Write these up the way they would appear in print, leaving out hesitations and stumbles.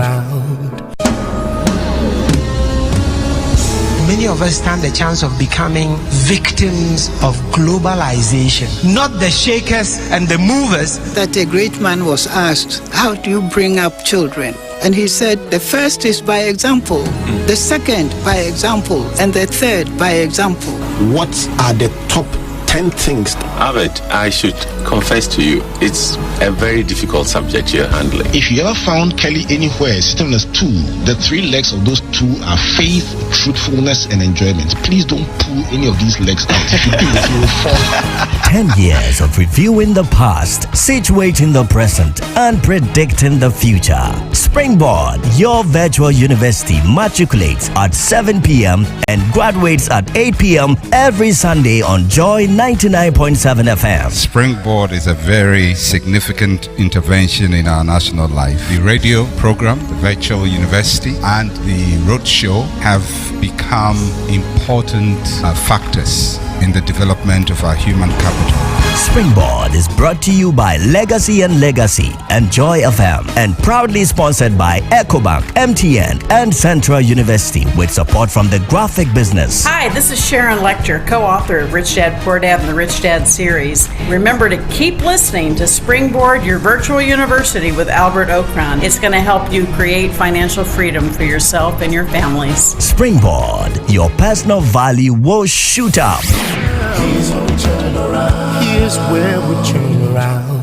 around. Many of us stand the chance of becoming victims of globalization, not the shakers and the movers. That a great man was asked, how do you bring up children? And he said, the first is by example, the second by example, and the third by example. What are the top 10 things? Albert, I should confess to you, it's a very difficult subject you're handling. If you ever found Kelly anywhere, system has two. The three legs of those two are faith, truthfulness, and enjoyment. Please don't pull any of these legs out. If you do, you will fall. 10 years of reviewing the past, situating the present, and predicting the future. Springboard, your virtual university, matriculates at 7 p.m. and graduates at 8 p.m. every Sunday on Joy 99.7 FM. Springboard is a very significant intervention in our national life. The radio program, the virtual university, and the roadshow have become important factors in the development of our human capital. Springboard is brought to you by Legacy and Legacy and Joy FM, and proudly sponsored by EcoBank, MTN, and Central University, with support from the graphic business. Hi, this is Sharon Lecter, co-author of Rich Dad Poor Dad and the Rich Dad series. Remember to keep listening to Springboard, your virtual university with Albert Okran. It's going to help you create financial freedom for yourself and your families. Springboard, your personal value will shoot up. Here's where we turn around. Here's where we turn around.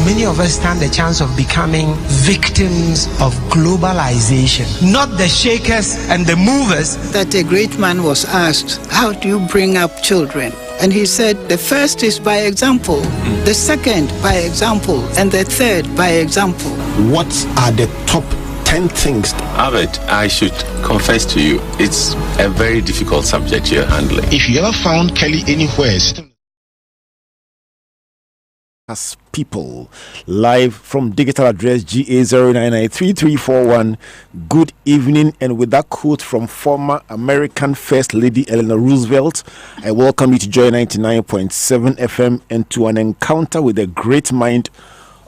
Many of us stand the chance of becoming victims of globalization, not the shakers and the movers. That a great man was asked, how do you bring up children? And he said, the first is by example, the second by example, and the third by example. What are the top 10 things? Albert, I should confess to you, it's a very difficult subject you're handling. If you ever found Kelly anywhere, as people live from digital address GA0993341. Good evening, and with that quote from former American First Lady Eleanor Roosevelt, I welcome you to Joy 99.7 FM and to an encounter with a great mind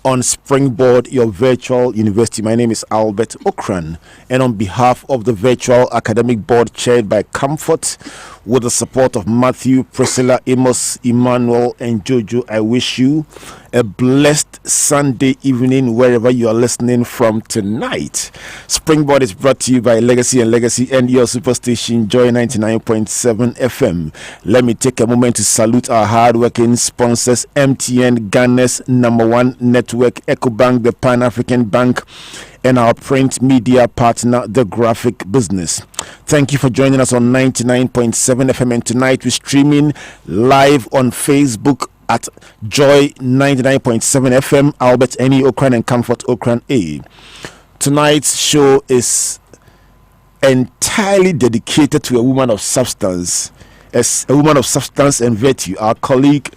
on Springboard, your virtual university. My name is Albert Okran, and on behalf of the virtual academic board chaired by Comfort, with the support of Matthew, Priscilla, Amos, Emmanuel, and Jojo, I wish you a blessed Sunday evening wherever you are listening from tonight. Springboard is brought to you by Legacy and Legacy and your superstation Joy 99.7 FM. Let me take a moment to salute our hardworking sponsors: MTN, Ghana's #1 network, EcoBank, the Pan-African Bank, and our print media partner, the graphic business. Thank you for joining us on 99.7 FM, and tonight we're streaming live on Facebook at Joy 99.7 FM, Albert Eni Okran and Comfort Okran A. Tonight's show is entirely dedicated to a woman of substance, as a woman of substance and virtue. Our colleague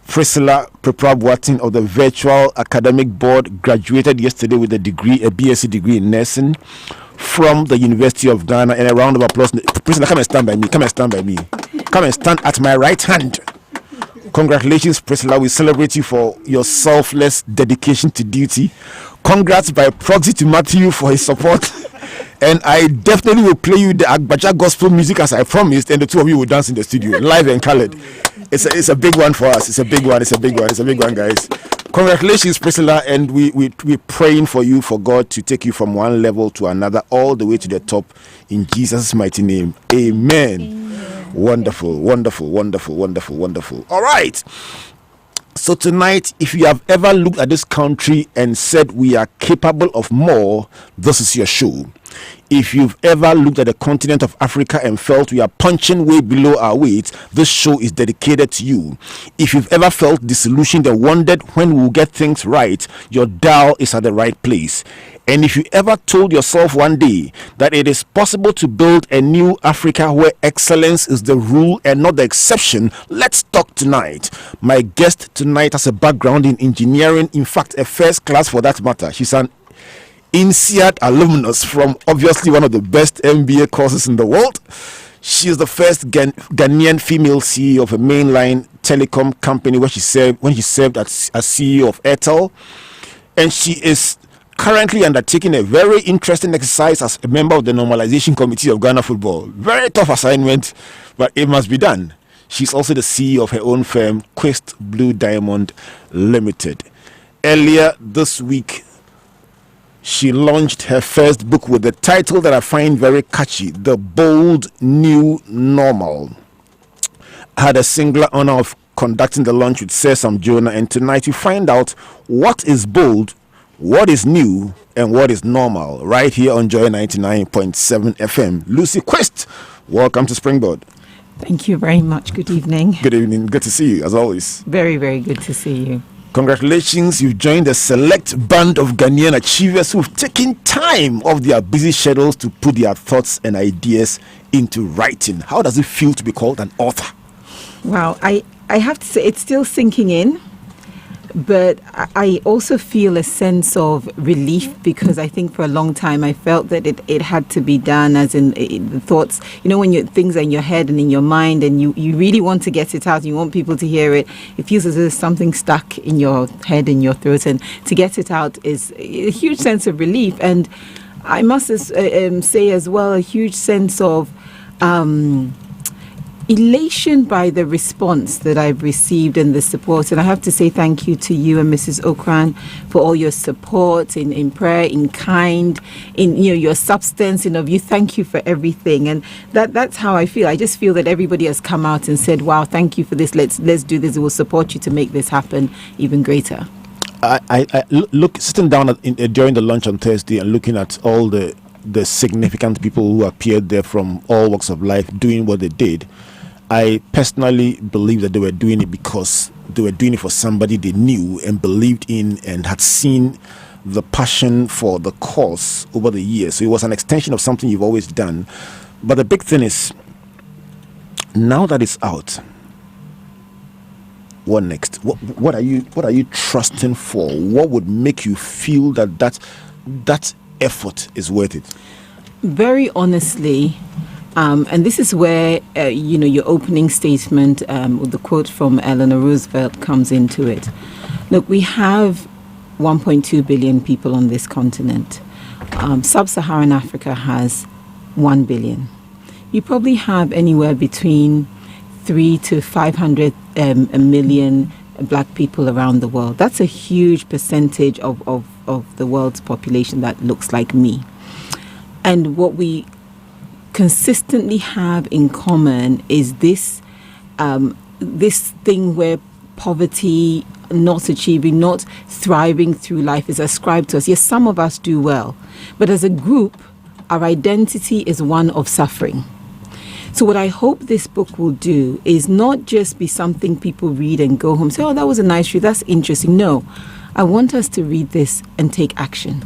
Priscilla Preprabwatin of the Virtual Academic Board graduated yesterday with a degree, a BSc degree in nursing from the University of Ghana. And a round of applause. Priscilla, come and stand by me. Come and stand by me. Come and stand at my right hand. Congratulations, Priscilla. We celebrate you for your selfless dedication to duty. Congrats by proxy to Matthew for his support. And I definitely will play you the Agbaja gospel music as I promised, and the two of you will dance in the studio, live and colored. It's a big one for us. It's a big one, guys. Congratulations, Priscilla, and we're praying for you, for God to take you from one level to another, all the way to the top, in Jesus' mighty name. Amen. Wonderful. All right. So tonight, if you have ever looked at this country and said we are capable of more, this is your show. If you've ever looked at the continent of Africa and felt we are punching way below our weight, this show is dedicated to you. If you've ever felt disillusioned and wondered when we'll get things right, your dial is at the right place. And if you ever told yourself one day that it is possible to build a new Africa where excellence is the rule and not the exception, let's talk tonight. My guest tonight has a background in engineering, in fact, a first class for that matter. She's an INSEAD alumnus from obviously one of the best MBA courses in the world. She is the first Ghanaian female CEO of a mainline telecom company when she served as CEO of Airtel. And she is currently undertaking a very interesting exercise as a member of the Normalization Committee of Ghana Football. Very tough assignment, but it must be done. She's also the CEO of her own firm, QUIST Blue Diamond Limited. Earlier this week, she launched her first book with the title that I find very catchy, The Bold New Normal. I had a singular honor of conducting the launch with Sir Sam Jonah, and tonight we find out what is bold, what is new, and what is normal, right here on Joy 99.7 FM. Lucy Quist, welcome to Springboard. Thank you very much. Good evening. Good evening. Good to see you, as always. Very, very good to see you. Congratulations, you've joined a select band of Ghanaian achievers who've taken time off their busy schedules to put their thoughts and ideas into writing. How does it feel to be called an author? Wow, I have to say it's still sinking in, but I also feel a sense of relief, because I think for a long time I felt that it had to be done, as in the thoughts, when things are in your head and in your mind and you really want to get it out, you want people to hear it, it feels as if there's something stuck in your head, in your throat, and to get it out is a huge sense of relief. And I must say as well, a huge sense of elation by the response that I've received and the support. And I have to say thank you to you and Mrs. Okran for all your support in prayer, in kind, in your substance, you. Thank you for everything. And that's how I feel. I just feel that everybody has come out and said, wow, thank you for this. Let's do this. We'll support you to make this happen even greater. I look, sitting down during the lunch on Thursday and looking at all the significant people who appeared there from all walks of life doing what they did. I personally believe that they were doing it because they were doing it for somebody they knew and believed in and had seen the passion for the cause over the years. So it was an extension of something you've always done. But the big thing is, now that it's out, what next? What are you trusting for? What would make you feel that effort is worth it? Very honestly, and this is where your opening statement, with the quote from Eleanor Roosevelt, comes into it. Look, we have 1.2 billion people on this continent. Sub-Saharan Africa has 1 billion. You probably have anywhere between 300 to 500 million black people around the world. That's a huge percentage of the world's population that looks like me. And what we consistently have in common is this thing where poverty, not achieving, not thriving through life is ascribed to us. Yes, some of us do well, but as a group, our identity is one of suffering. So what I hope this book will do is not just be something people read and go home, say, oh, that was a nice read, that's interesting. No, I want us to read this and take action.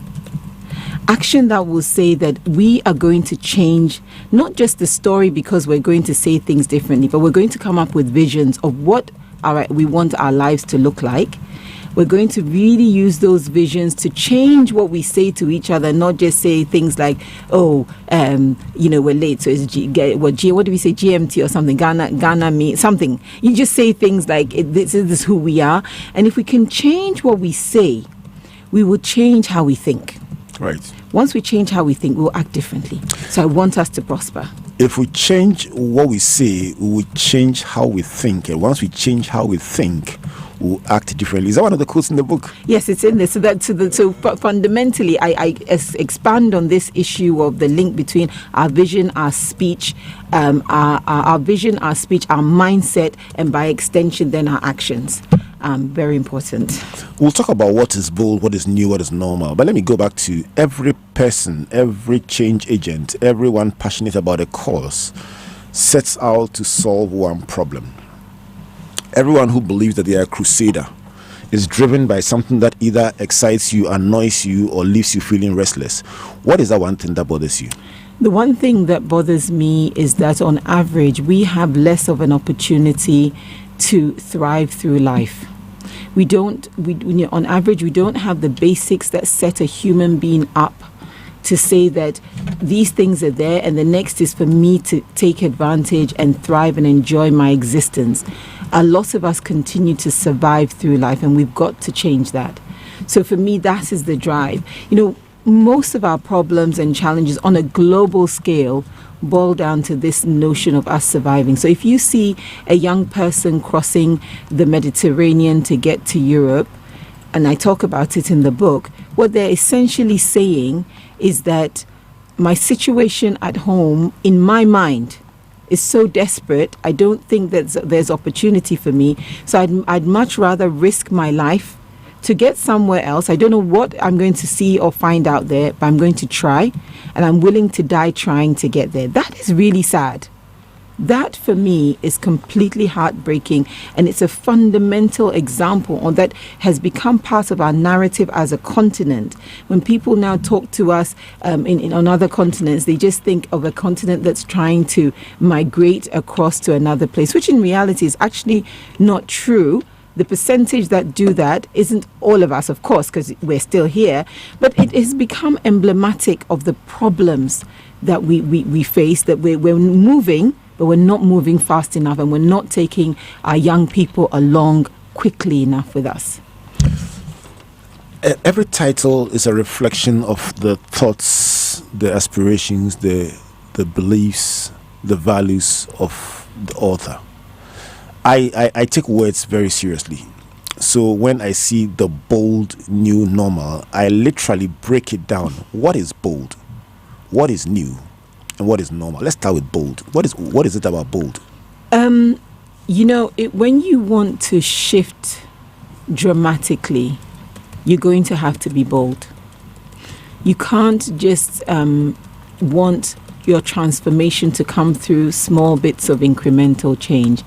Action that will say that we are going to change not just the story because we're going to say things differently, but we're going to come up with visions of what we want our lives to look like. We're going to really use those visions to change what we say to each other, not just say things like, oh, we're late, so it's what do we say, GMT or something, Ghana me, something. You just say things like, this is who we are. And if we can change what we say, we will change how we think. Right. Once we change how we think, we'll act differently. So I want us to prosper. If we change what we say, we will change how we think. And once we change how we think, we'll act differently. Is that one of the quotes in the book? Yes, it's in there. So fundamentally, I expand on this issue of the link between our vision, our speech, our vision, our speech, our mindset, and by extension, then our actions. Very important. We'll talk about what is bold, what is new, what is normal. But let me go back to every person, every change agent, everyone passionate about a cause sets out to solve one problem. Everyone who believes that they are a crusader is driven by something that either excites you, annoys you, or leaves you feeling restless. What is that one thing that bothers you? The one thing that bothers me is that on average, we have less of an opportunity to thrive through life. On average, we don't have the basics that set a human being up to say that these things are there and the next is for me to take advantage and thrive and enjoy my existence. A lot of us continue to survive through life, and we've got to change that. So for me, that is the drive. Most of our problems and challenges on a global scale boil down to this notion of us surviving. So if you see a young person crossing the Mediterranean to get to Europe, and I talk about it in the book, what they're essentially saying is that my situation at home, in my mind, is so desperate, I don't think that there's opportunity for me. So I'd much rather risk my life to get somewhere else. I don't know what I'm going to see or find out there, but I'm going to try, and I'm willing to die trying to get there. That is really sad. That for me is completely heartbreaking, and it's a fundamental example that has become part of our narrative as a continent. When people now talk to us on other continents, they just think of a continent that's trying to migrate across to another place, which in reality is actually not true. The percentage that do that isn't all of us, of course, because we're still here, but it has become emblematic of the problems that we face, that we're moving, but we're not moving fast enough, and we're not taking our young people along quickly enough with us. Every title is a reflection of the thoughts, the aspirations, the beliefs, the values of the author. I take words very seriously. So when I see the bold new normal, I literally break it down. What is bold? What is new? And what is normal? Let's start with bold. What is it about bold? When you want to shift dramatically, you're going to have to be bold. You can't just want your transformation to come through small bits of incremental change.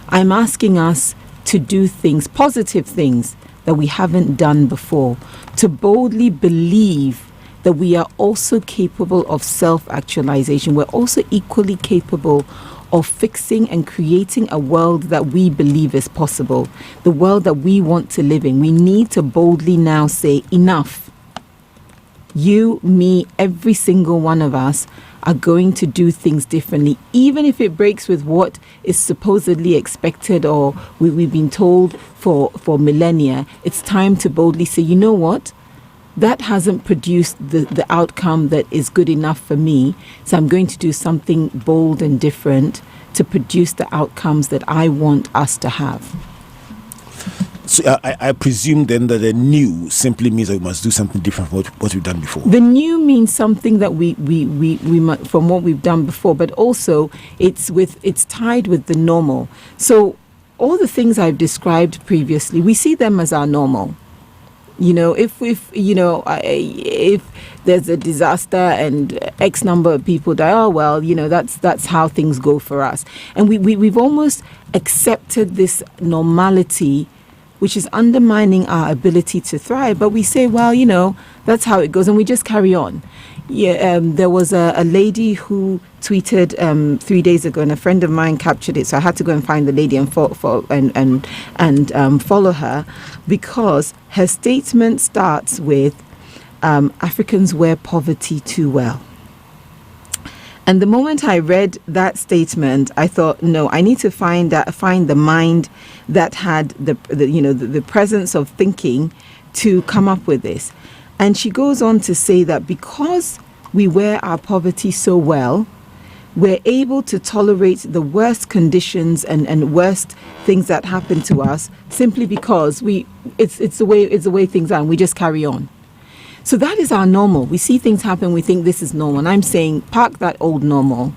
I'm asking us to do things, positive things that we haven't done before, to boldly believe that we are also capable of self-actualization. We're also equally capable of fixing and creating a world that we believe is possible, the world that we want to live in. We need to boldly now say, enough. You, me, every single one of us are going to do things differently, even if it breaks with what is supposedly expected or we've been told for millennia. It's time to boldly say, you know what? That hasn't produced the outcome that is good enough for me, so I'm going to do something bold and different to produce the outcomes that I want us to have. So I presume then that the new simply means that we must do something different from what we've done before. The new means something that we from what we've done before, but also it's tied with the normal. So all the things I've described previously, we see them as our normal. If there's a disaster and X number of people die, that's how things go for us. And we've almost accepted this normality, which is undermining our ability to thrive. But we say, that's how it goes, and we just carry on. There was a lady who tweeted 3 days ago, and a friend of mine captured it, so I had to go and find the lady and follow her, because her statement starts with Africans wear poverty too well. And the moment I read that statement, I thought, no, I need to find the mind that had the presence of thinking to come up with this. And she goes on to say that because we wear our poverty so well, we're able to tolerate the worst conditions and worst things that happen to us simply because it's the way things are, and we just carry on. So that is our normal. We see things happen, we think this is normal. And I'm saying, park that old normal.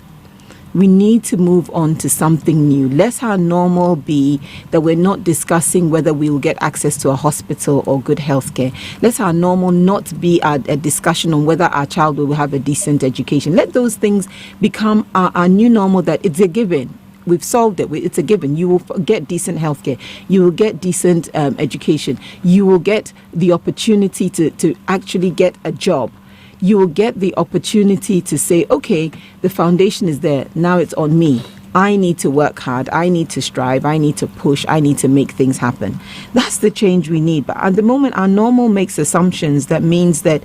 We need to move on to something new. Let our normal be that we're not discussing whether we will get access to a hospital or good healthcare. Let our normal not be a discussion on whether our child will have a decent education. Let those things become our new normal, that it's a given. We've solved it. It's a given. You will get decent healthcare. You will get decent education. You will get the opportunity to actually get a job. You will get the opportunity to say, okay, the foundation is there. Now it's on me. I need to work hard. I need to strive. I need to push. I need to make things happen. That's the change we need. But at the moment, our normal makes assumptions that means that,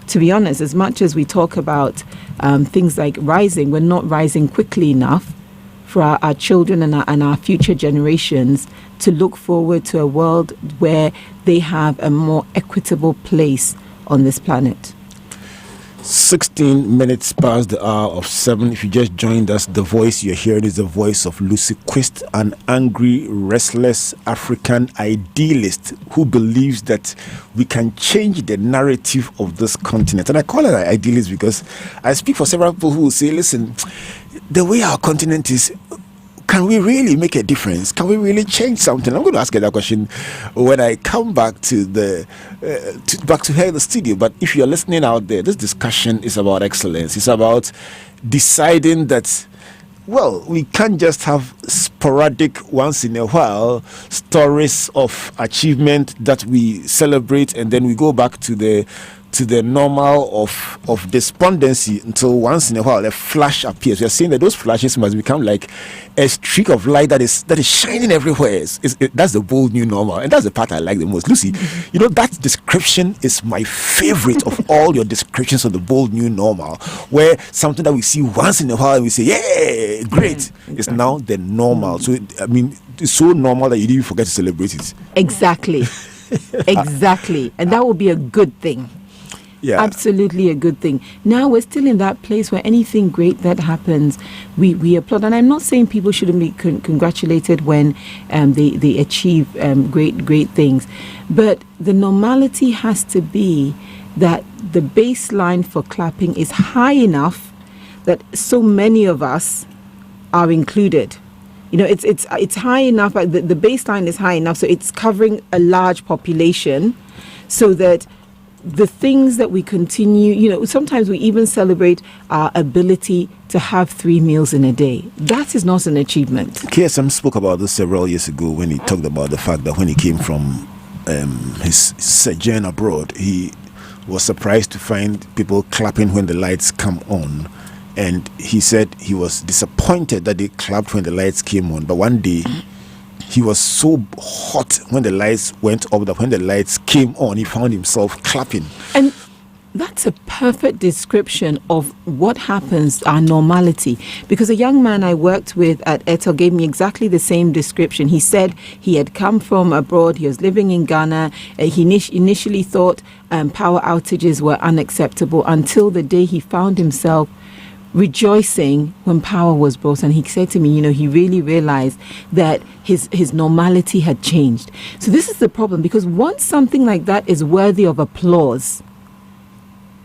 to be honest, as much as we talk about things like rising, we're not rising quickly enough for our children and our future generations to look forward to a world where they have a more equitable place on this planet. 16 minutes past the hour of 7. If you just joined us, the voice you're hearing is the voice of Lucy QUIST, an angry, restless African idealist who believes that we can change the narrative of this continent. And I call her an idealist because I speak for several people who will say, listen, the way our continent is, can we really make a difference? Can we really change something? I'm going to ask you that question when I come back to back to her in the studio. But if you're listening out there, this discussion is about excellence. It's about deciding that, well, we can't just have sporadic, once in a while, stories of achievement that we celebrate and then we go back to the normal of despondency until once in a while a flash appears. We are saying that those flashes must become like a streak of light that is shining everywhere. That's the bold new normal, and that's the part I like the most. Lucy, you know, that description is my favorite of all your descriptions of the bold new normal, where something that we see once in a while and we say, yeah, great, is now the normal. So, I mean, it's so normal that you didn't forget to celebrate it. Exactly. Exactly. And that will be a good thing. Yeah. Absolutely a good thing. Now we're still in that place where anything great that happens, we applaud. And I'm not saying people shouldn't be congratulated when they achieve great things. But the normality has to be that the baseline for clapping is high enough that so many of us are included. You know, it's high enough, the baseline is high enough, so it's covering a large population, so that the things that we continue, you know, sometimes we even celebrate our ability to have 3 meals in a day. That is not an achievement. KSM spoke about this several years ago when he talked about the fact that when he came from his sojourn abroad, he was surprised to find people clapping when the lights come on. And he said he was disappointed that they clapped when the lights came on. But one day, he was so hot when the lights went up that when the lights came on, he found himself clapping. And that's a perfect description of what happens, our normality. Because a young man I worked with at Eto gave me exactly the same description. He said he had come from abroad, he was living in Ghana. He initially thought power outages were unacceptable until the day he found himself rejoicing when power was brought. And he said to me, you know, he really realized that his normality had changed. So this is the problem, because once something like that is worthy of applause,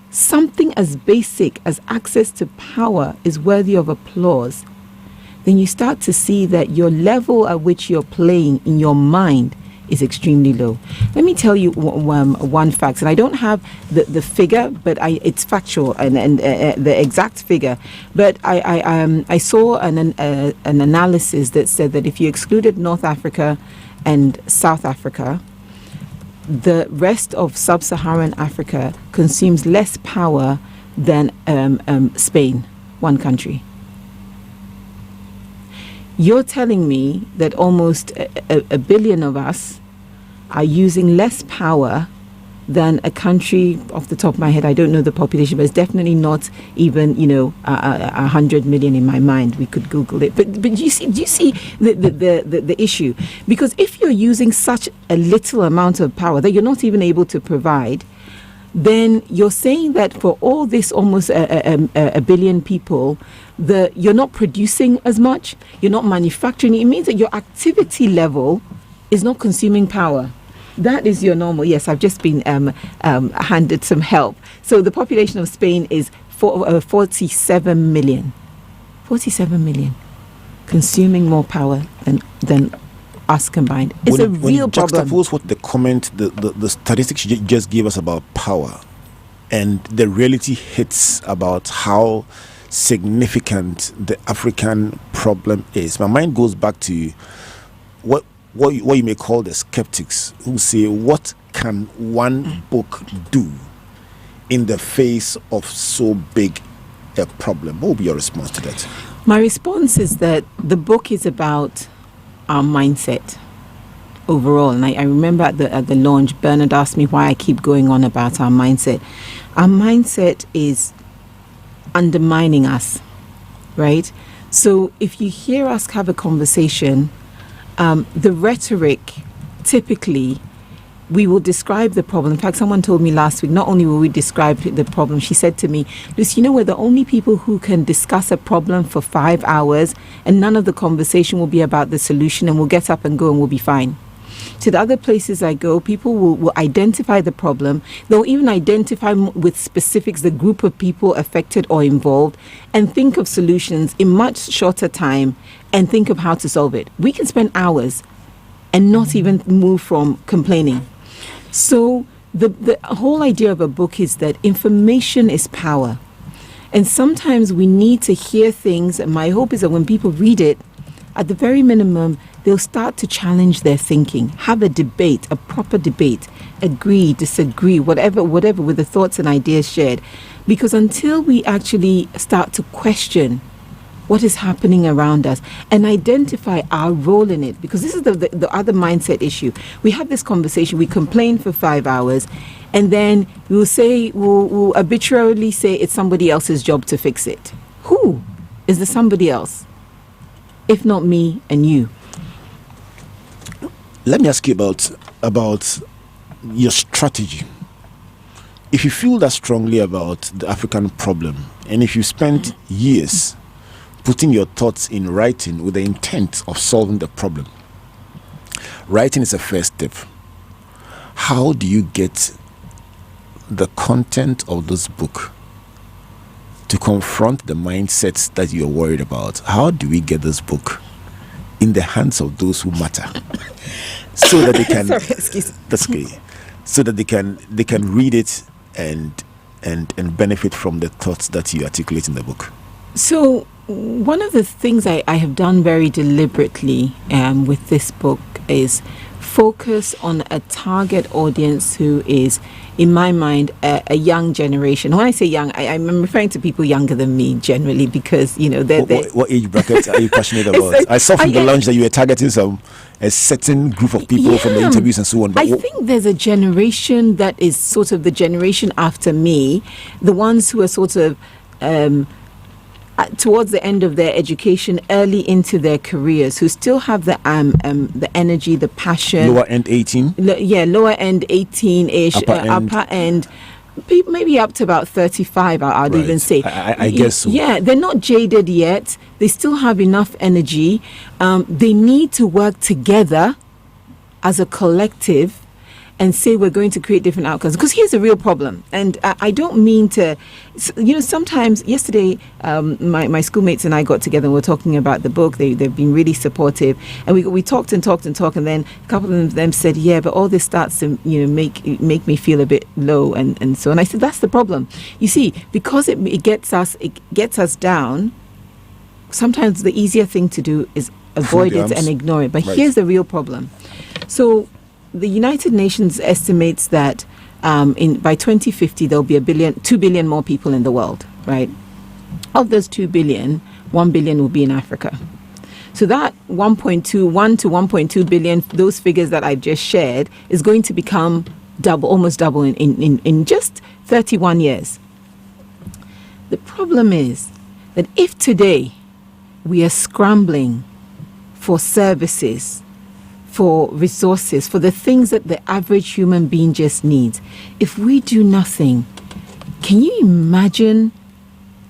something as basic as access to power is worthy of applause, then you start to see that your level at which you're playing in your mind is extremely low. Let me tell you one fact, and I don't have the figure, but it's factual and the exact figure. But I saw an analysis that said that if you excluded North Africa and South Africa, the rest of sub-Saharan Africa consumes less power than Spain, one country. You're telling me that almost a billion of us are using less power than a country, off the top of my head, I don't know the population, but it's definitely not even, 100 million in my mind. We could Google it. But do you see the issue? Because if you're using such a little amount of power that you're not even able to provide, then you're saying that for all this almost a billion people, you're not producing as much, you're not manufacturing. It means that your activity level is not consuming power. That is your normal. Yes, I've just been handed some help. So the population of Spain is 47 million. 47 million. Consuming more power than us combined. It's a real problem. Juxtapose what the comment, the statistics you just gave us about power, and the reality hits about how significant the African problem is. My mind goes back to what you may call the skeptics, who say, what can one book do in the face of so big a problem? What would be your response to that? My response is that the book is about our mindset overall. And I remember at the launch, Bernard asked me why I keep going on about our mindset. Our mindset is undermining us, right? So if you hear us have a conversation, the rhetoric, typically, we will describe the problem. In fact, someone told me last week, not only will we describe the problem, she said to me, Lucy, we're the only people who can discuss a problem for 5 hours and none of the conversation will be about the solution, and we'll get up and go and we'll be fine. To the other places I go, people will identify the problem. They'll even identify with specifics the group of people affected or involved and think of solutions in much shorter time and think of how to solve it. We can spend hours and not even move from complaining. So the whole idea of a book is that information is power. And sometimes we need to hear things, and my hope is that when people read it, at the very minimum, they'll start to challenge their thinking, have a debate, a proper debate, agree, disagree, whatever, with the thoughts and ideas shared. Because until we actually start to question what is happening around us and identify our role in it, because this is the other mindset issue. We have this conversation, we complain for 5 hours, and then we'll arbitrarily say it's somebody else's job to fix it. Who is the somebody else, if not me and you? Let me ask you about your strategy. If you feel that strongly about the African problem, and if you spent years putting your thoughts in writing with the intent of solving the problem, writing is a first step. How do you get the content of this book to confront the mindsets that you're worried about? How do we get this book in the hands of those who matter, so that they can that's okay, so that they can read it and benefit from the thoughts that you articulate in the book? So one of the things I have done very deliberately with this book is focus on a target audience who is, in my mind, a young generation. When I say young, I'm referring to people younger than me generally, because they're what age bracket are you passionate about? I saw from the launch that you were targeting a certain group of people from the interviews and so on. But I think there's a generation that is sort of the generation after me, the ones who are sort of towards the end of their education, early into their careers, who still have the energy, the passion. Lower end 18? Lower end 18-ish, upper end, maybe up to about 35, I'd even say. I guess so. Yeah, they're not jaded yet. They still have enough energy. They need to work together as a collective and say we're going to create different outcomes. Because here's the real problem. And I don't mean to, sometimes, yesterday, my schoolmates and I got together and we were talking about the book. They've been really supportive. And we talked, and then a couple of them said, yeah, but all this starts to, make me feel a bit low and so on. I said, that's the problem. You see, because it gets us down, sometimes the easier thing to do is avoid it and ignore it. But here's the real problem. So the United Nations estimates that by 2050 there'll be 2 billion more people in the world, right? Of those 2 billion, 1 billion will be in Africa. So that 1 to 1.2 billion, those figures that I've just shared, is going to become almost double in just 31 years. The problem is that if today we are scrambling for services, for resources, for the things that the average human being just needs, if we do nothing, can you imagine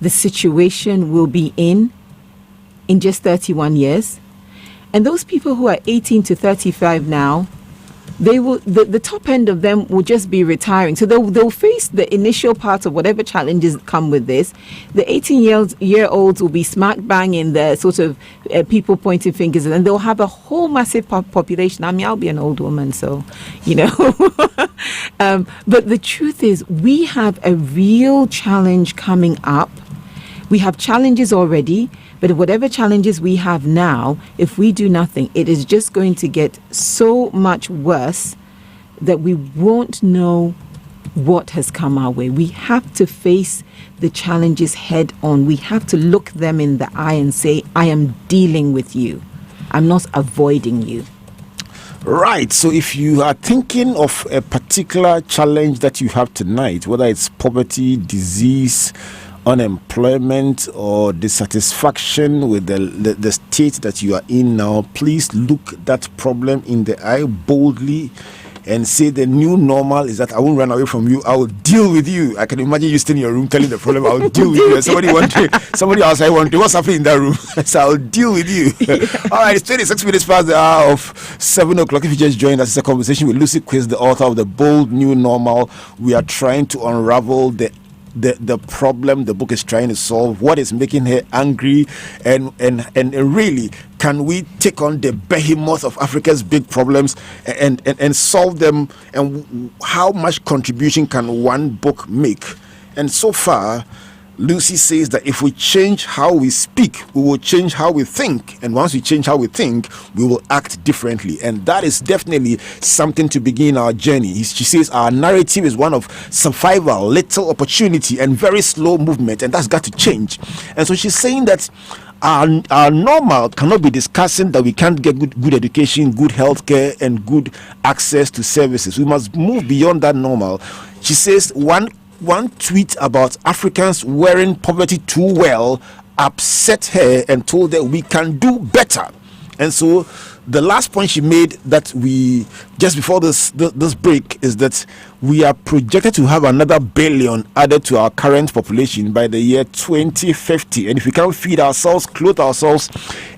the situation we'll be in just 31 years? And those people who are 18 to 35 now, they will, the top end of them will just be retiring. So they'll face the initial part of whatever challenges come with this. The 18-year-olds will be smack bang in the sort of people pointing fingers, and then they'll have a whole massive population. I mean, I'll be an old woman, so, but the truth is, we have a real challenge coming up. We have challenges already, but whatever challenges we have now, if we do nothing, it is just going to get so much worse that we won't know what has come our way. We have to face the challenges head on. We have to look them in the eye and say, I am dealing with you. I'm not avoiding you. Right. So if you are thinking of a particular challenge that you have tonight, whether it's poverty, disease, unemployment or dissatisfaction with the state that you are in now, please look that problem in the eye boldly and say the new normal is that I won't run away from you. I will deal with you. I can imagine you staying in your room telling the problem, I will deal with you. And somebody outside wondering what's happening in that room. So I'll deal with you. All right, it's 26 minutes past the hour of 7 o'clock. If you just joined us, it's a conversation with Lucy QUIST, the author of The Bold New Normal. We are trying to unravel the problem the book is trying to solve, what is making her angry, and really, can we take on the behemoth of Africa's big problems and solve them, and how much contribution can one book make? And so far, Lucy says that if we change how we speak, we will change how we think. And once we change how we think, we will act differently. And that is definitely something to begin our journey. She says our narrative is one of survival, little opportunity, and very slow movement. And that's got to change. And so she's saying that our normal cannot be discussing that we can't get good education, good healthcare, and good access to services. We must move beyond that normal. She says one tweet about Africans wearing poverty too well upset her and told her we can do better. And so the last point she made that we just before this break is that we are projected to have another billion added to our current population by the year 2050. And if we can't feed ourselves, clothe ourselves,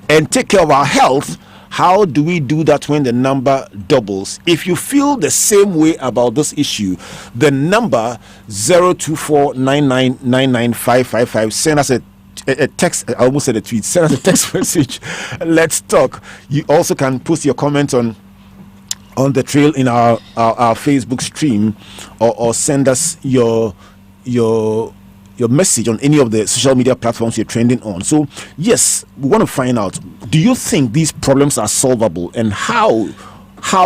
and take care of our health, how do we do that when the number doubles? If you feel the same way about this issue, the number 02499995555, send us a text. I almost said a tweet. Send us a text message. Let's talk. You also can post your comments on the trail in our Facebook stream, or send us your message on any of the social media platforms you're trending on. So yes, we want to find out, do you think these problems are solvable, and how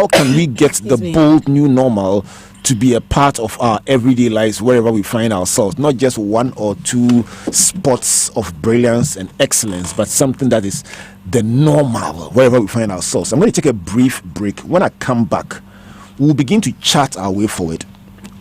can we get the bold new normal to be a part of our everyday lives wherever we find ourselves, not just one or two spots of brilliance and excellence, but something that is the normal wherever we find ourselves. I'm going to take a brief break. When I come back, we'll begin to chart our way forward.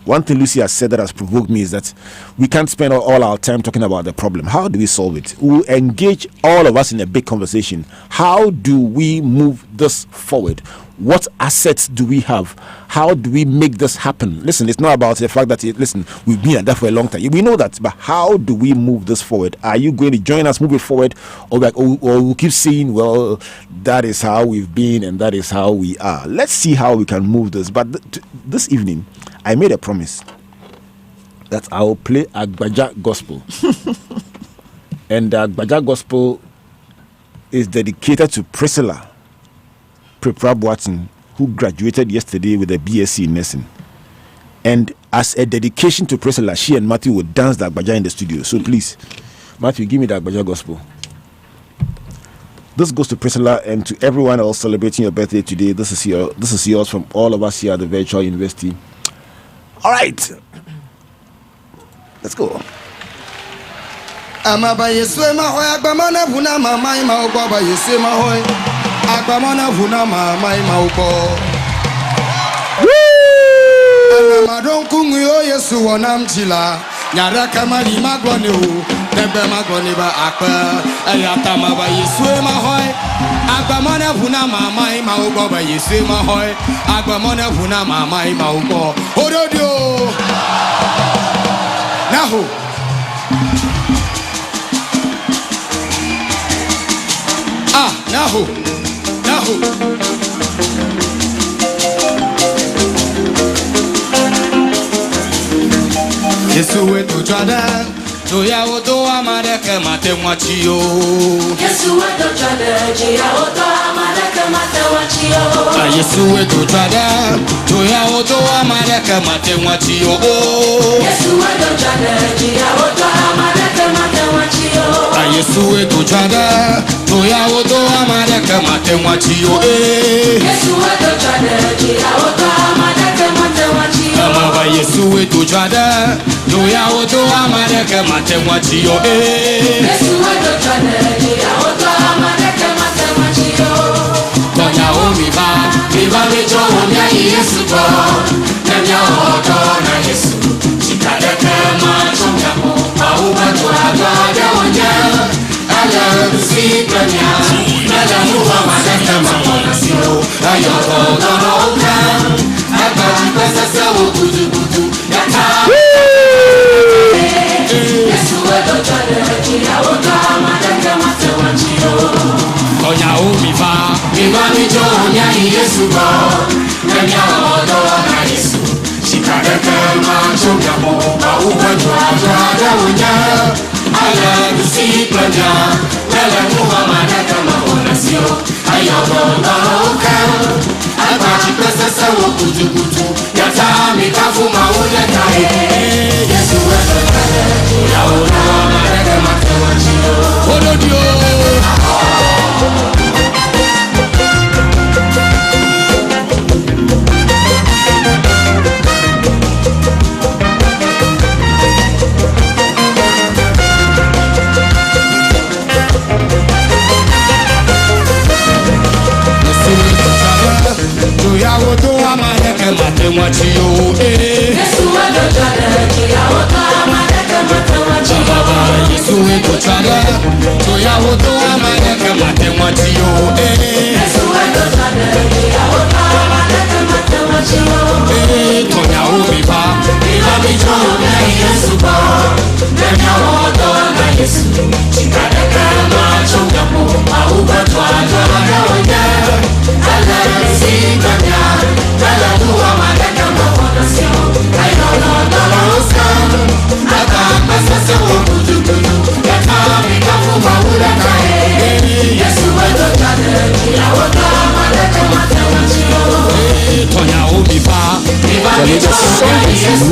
One thing Lucy has said that has provoked me is that we can't spend all our time talking about the problem. How do we solve it? We'll engage all of us in a big conversation. How do we move this forward? What assets do we have? How do we make this happen? Listen, it's not about the fact that, we've been at that for a long time. We know that, but how do we move this forward? Are you going to join us, move it forward? Or we'll keep saying, well, that is how we've been and that is how we are. Let's see how we can move this. But this evening, I made a promise that I will play Agbaja Gospel. And the Agbaja Gospel is dedicated to Priscilla Prepra-Boateng, who graduated yesterday with a BSc in nursing. And as a dedication to Priscilla, she and Matthew will dance the Agbaja in the studio. So please, Matthew, give me the Agbaja Gospel. This goes to Priscilla and to everyone else celebrating your birthday today. This is yours from all of us here at the Virtual University. All right, let's go. Nyara kama ni magone o debe magone ba akpa ayata ma ba yesue ma hoy agba mona vuna mama ma ugo ba yesue ma hoy agba mona vuna mama ma ugo ododio naho naho Yesu wetu chada Joya oto amareke mate mwachio Yesu wetu chada Joya oto amareke mate mwachio Yesu wetu chada Joya oto amareke mate mwachio Yesu wetu chada Joya oto amareke mate mwachio Yesu wetu chada Joya oto amareke mate mwachio Yesu wetu chada Joya oto amareke mate mwachio Mama Yesu wetu chada Joya oto amareke mate mwachio Yesu wetu chada Joya oto amareke mate mwachio Tonya omiba mejo omya Yesu to Tonya oto na Yesu Chikadeke macho nyamo Pauba to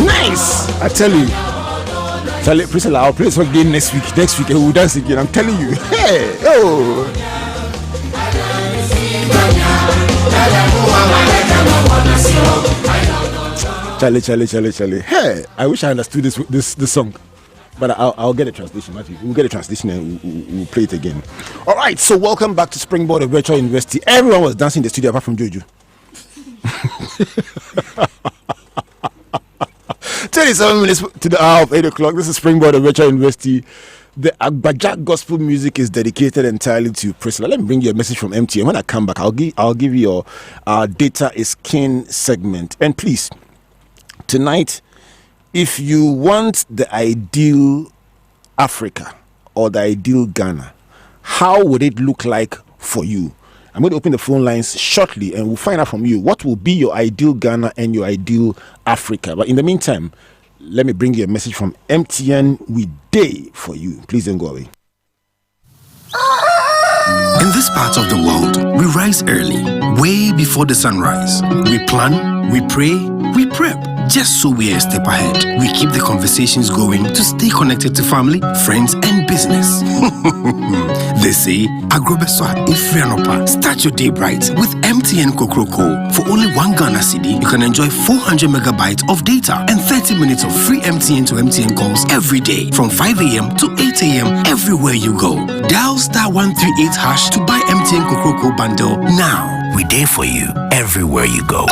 Nice, I tell you. Charlie, Priscilla, I'll play this again next week. Next week, we'll dance again. I'm telling you. Hey, oh. Charlie. Hey, I wish I understood this song. But I'll get a translation, Matthew. We'll get a translation and we'll play it again. All right, so welcome back to Springboard, a virtual university. Everyone was dancing in the studio apart from Jojo. 27 minutes to the hour of 8 o'clock. This is Springboard, a virtual university. The Agbaja gospel music is dedicated entirely to Priscilla. Let me bring you a message from MTN. When I come back, I'll give you your data is king segment. And please, tonight, if you want the ideal Africa or the ideal Ghana, how would it look like for you? I'm going to open the phone lines shortly and we'll find out from you what will be your ideal Ghana and your ideal Africa. But in the meantime, let me bring you a message from MTN. We day for you. Please don't go away. In this part of the world, we rise early, way before the sunrise. We plan, we pray, we prep, just so we are a step ahead. We keep the conversations going to stay connected to family, friends, and business. They say, Agrobeswa Ifrianopa, start your day bright with MTN Kokroko. For only 1 Ghana cedi, you can enjoy 400 megabytes of data and 30 minutes of free MTN to MTN calls every day from 5 a.m. to 8 a.m. everywhere you go. Dial *138# to buy MTN Kokroko bundle now. We there for you everywhere you go.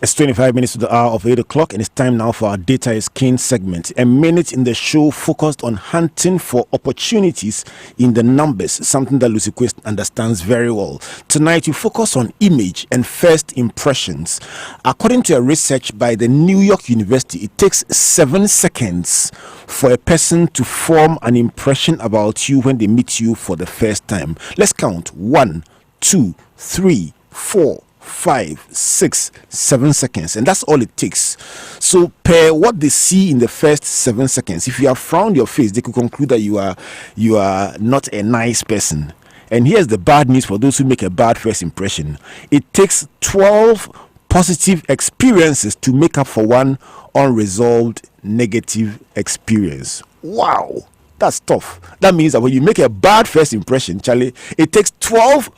It's 25 minutes to the hour of 8 o'clock, and it's time now for our Data is King segment. A minute in the show focused on hunting for opportunities in the numbers, something that Lucy QUIST understands very well. Tonight, we focus on image and first impressions. According to a research by the New York University, it takes 7 seconds for a person to form an impression about you when they meet you for the first time. Let's count. 1, 2, 3, 4, 5, 6, 7 seconds, and that's all it takes. So per what they see in the first 7 seconds, if you have frowned your face, they could conclude that you are not a nice person. And here's the bad news for those who make a bad first impression. It takes 12 positive experiences to make up for one unresolved negative experience. Wow, that's tough. That means that when you make a bad first impression, Charlie, it takes 12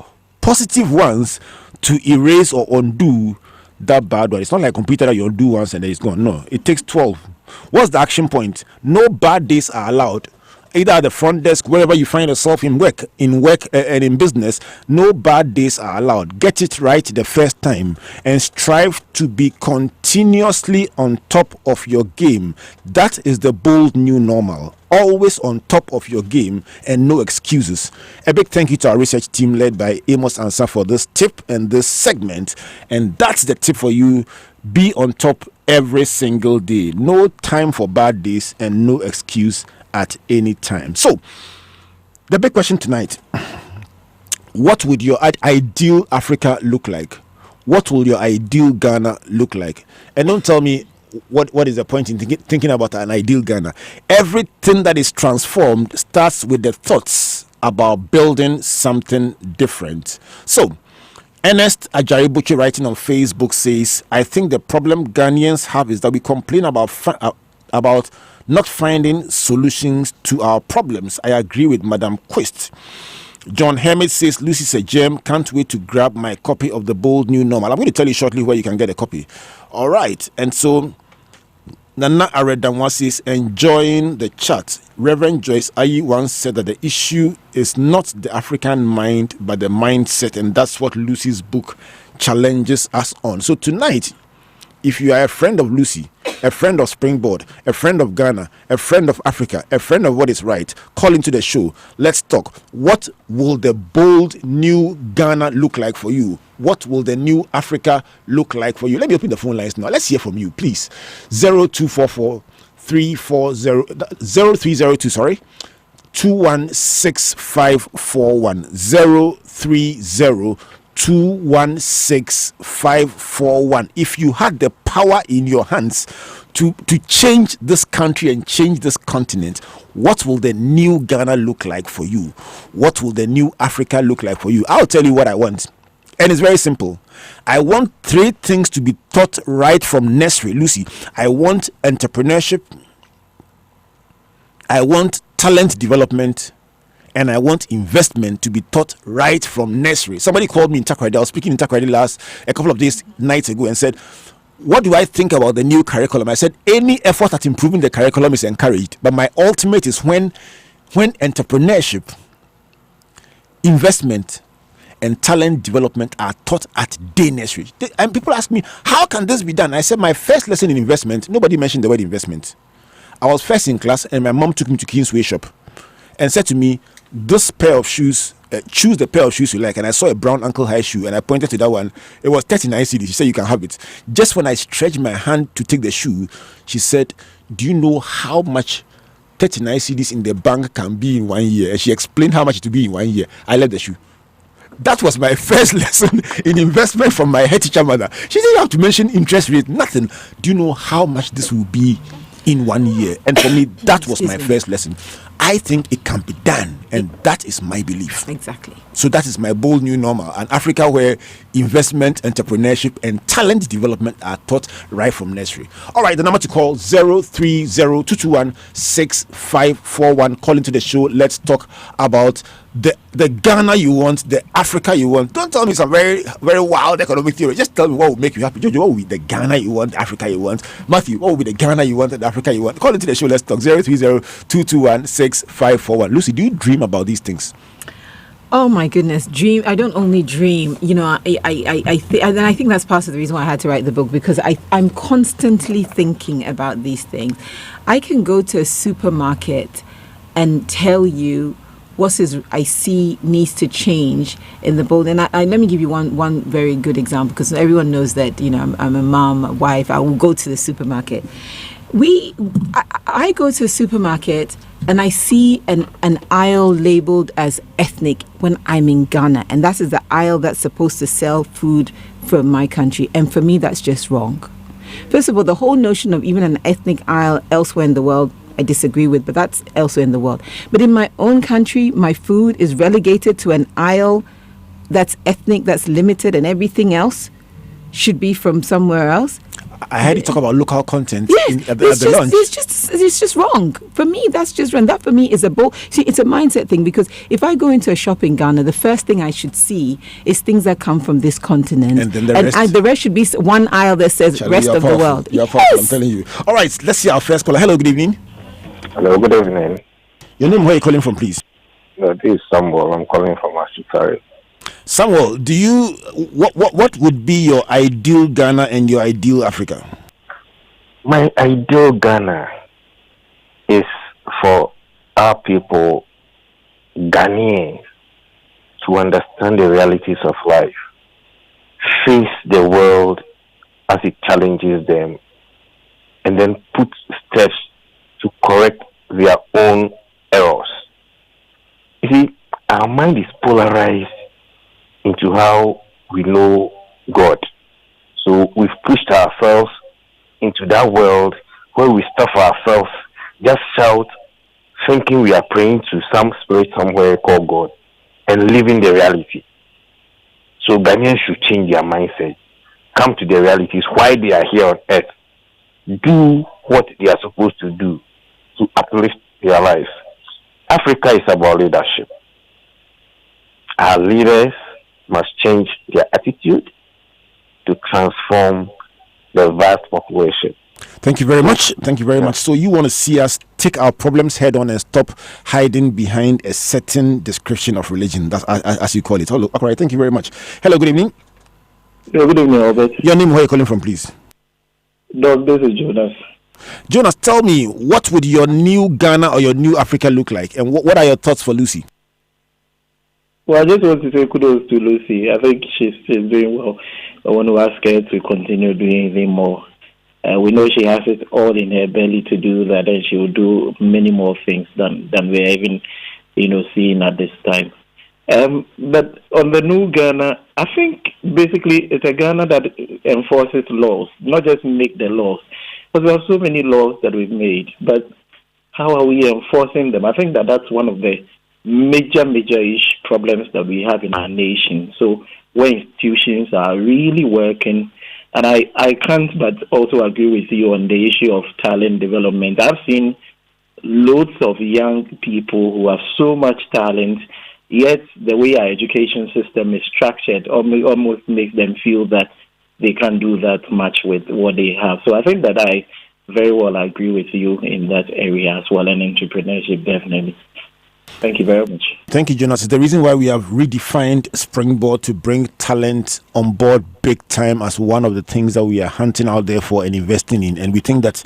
positive ones to erase or undo that bad one. It's not like a computer that you undo once and then it's gone. No, it takes 12. What's the action point? No bad days are allowed. Either at the front desk, wherever you find yourself in work and in business, no bad days are allowed. Get it right the first time and strive to be continuously on top of your game. That is the bold new normal. Always on top of your game and no excuses. A big thank you to our research team led by Amos Ansah for this tip and this segment. And that's the tip for you. Be on top every single day. No time for bad days and no excuse at any time. So, the big question tonight, what would your ideal Africa look like? what will your ideal Ghana look like? And don't tell me what is the point in thinking about an ideal Ghana. Everything that is transformed starts with the thoughts about building something different. So, Ernest Ajaribuchi, writing on Facebook, says, I think the problem Ghanaians have is that we complain about not finding solutions to our problems. I agree with Madam QUIST. John Hermit says, Lucy's a gem. Can't wait to grab my copy of The Bold New Normal. I'm going to tell you shortly where you can get a copy. All right. And so Nana Aredamwa says, enjoying the chat. Reverend Joyce Ayi once said that the issue is not the African mind, but the mindset. And that's what Lucy's book challenges us on. So tonight, if you are a friend of Lucy, a friend of Springboard, a friend of Ghana, a friend of Africa, a friend of what is right, call into the show. Let's talk. What will the bold new Ghana look like for you? What will the new Africa look like for you? Let me open the phone lines now. Let's hear from you, please. 0244 340 0302, sorry. 216541 030 216541. If you had the power in your hands to change this country and change this continent, what will the new Ghana look like for you? What will the new Africa look like for you? I'll tell you what I want. And it's very simple. I want 3 things to be taught right from nursery. Lucy, I want entrepreneurship, I want talent development, and I want investment to be taught right from nursery. Somebody called me in Takoradi. I was speaking in Takoradi a couple of nights ago, and said, what do I think about the new curriculum? I said, any effort at improving the curriculum is encouraged, but my ultimate is when entrepreneurship, investment, and talent development are taught at day nursery. And people ask me, how can this be done? I said, my first lesson in investment, nobody mentioned the word investment. I was first in class, and my mom took me to Kingsway shop and said to me, this pair of shoes, choose the pair of shoes you like. And I saw a brown ankle high shoe, and I pointed to that one. It was 39 cedis. She said, you can have it. Just when I stretched my hand to take the shoe, she said, do you know how much 39 cedis in the bank can be in 1 year? And she explained how much it would be in 1 year. I left the shoe. That was my first lesson in investment from my head teacher mother. She didn't have to mention interest rate, nothing. Do you know how much this will be in 1 year? And for me, that was my first lesson. I think it can be done, and that is my belief. Exactly. So that is my bold new normal, an Africa where investment, entrepreneurship, and talent development are taught right from nursery. All right, the number to call 030-221-6541. Call into the show. Let's talk about the Ghana you want, the Africa you want. Don't tell me some very, very wild economic theory. Just tell me what will make you happy. Jojo, what will be the Ghana you want, the Africa you want? Matthew, what will be the Ghana you want, the Africa you want? Call into the show. Let's talk. 030-221-6541. Lucy, do you dream about these things? Oh my goodness, dream. I don't only dream, you know, I think that's part of the reason why I had to write the book, because I'm constantly thinking about these things. I can go to a supermarket and tell you what I see needs to change in the bold. And let me give you one very good example, because everyone knows that, you know, I'm a mom, a wife. I will go to the supermarket. I go to a supermarket and I see an aisle labeled as ethnic when I'm in Ghana, and that is the aisle that's supposed to sell food from my country. And for me, that's just wrong. First of all, the whole notion of even an ethnic aisle elsewhere in the world, I disagree with, but that's elsewhere in the world. But in my own country, my food is relegated to an aisle that's ethnic, that's limited, and everything else should be from somewhere else. I heard you talk about local content at the lunch. It's just wrong. For me, that's just wrong. That for me is it's a mindset thing, because if I go into a shop in Ghana, the first thing I should see is things that come from this continent. And then the rest should be one aisle that says rest of the world. You're powerful, I'm telling you. All right, let's see our first caller. Hello, good evening. Hello, good evening. Your name, where are you calling from, please? No, this is Samuel. I'm calling from Ashutari. Samuel, what would be your ideal Ghana and your ideal Africa? My ideal Ghana is for our people, Ghanaians, to understand the realities of life, face the world as it challenges them, and then put steps to correct their own errors. You see, our mind is polarized into how we know God. So we've pushed ourselves into that world where we stuff ourselves, just shout, thinking we are praying to some spirit somewhere called God, and living the reality. So Ghanaians should change their mindset, come to the realities, why they are here on earth, do what they are supposed to do to uplift their lives. Africa is about leadership. Our leaders must change their attitude to transform the vast population. Thank you very much. Thank you very much. So you want to see us take our problems head on and stop hiding behind a certain description of religion, that's as you call it. All right. Thank you very much. Hello. Good evening. Yeah, good evening, Albert. Your name? Where are you calling from, please? Doug, this is Jonas. Jonas, tell me, what would your new Ghana or your new Africa look like, and what are your thoughts for Lucy? Well, I just want to say kudos to Lucy. I think she's doing well. I want to ask her to continue doing even more. We know she has it all in her belly to do that, and she will do many more things than we're even, seeing at this time. But on the new Ghana, I think basically it's a Ghana that enforces laws, not just make the laws. Because there are so many laws that we've made, but how are we enforcing them? I think that's one of the major problems that we have in our nation. So where institutions are really working, and I can't but also agree with you on the issue of talent development. I've seen loads of young people who have so much talent, yet the way our education system is structured almost makes them feel that they can't do that much with what they have. So I think that I very well agree with you in that area as well, and entrepreneurship, definitely. Thank you very much. Thank you, Jonas. It's the reason why we have redefined Springboard to bring talent on board big time as one of the things that we are hunting out there for and investing in. And we think that